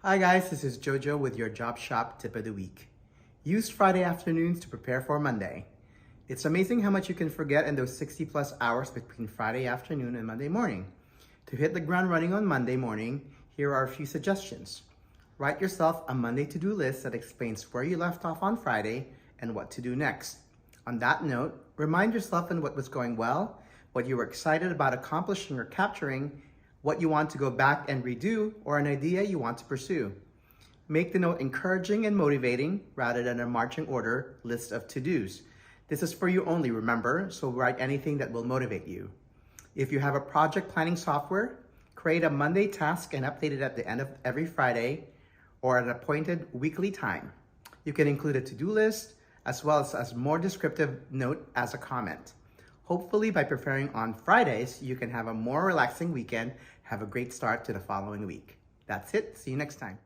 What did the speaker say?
Hi guys, this is Jojo with your Job Shop Tip of the Week. Use Friday afternoons to prepare for Monday. It's amazing how much you can forget in those 60 plus hours between Friday afternoon and Monday morning. To hit the ground running on Monday morning, here are a few suggestions. Write yourself a Monday to-do list that explains where you left off on Friday and what to do next. On that note, remind yourself on what was going well, what you were excited about accomplishing or capturing, what you want to go back and redo, or an idea you want to pursue. Make the note encouraging and motivating rather than a marching order list of to-dos. This is for you only, remember, so write anything that will motivate you. If you have a project planning software, create a Monday task and update it at the end of every Friday or at an appointed weekly time. You can include a to-do list as well as a more descriptive note as a comment. Hopefully, by preparing on Fridays, you can have a more relaxing weekend, have a great start to the following week. That's it. See you next time.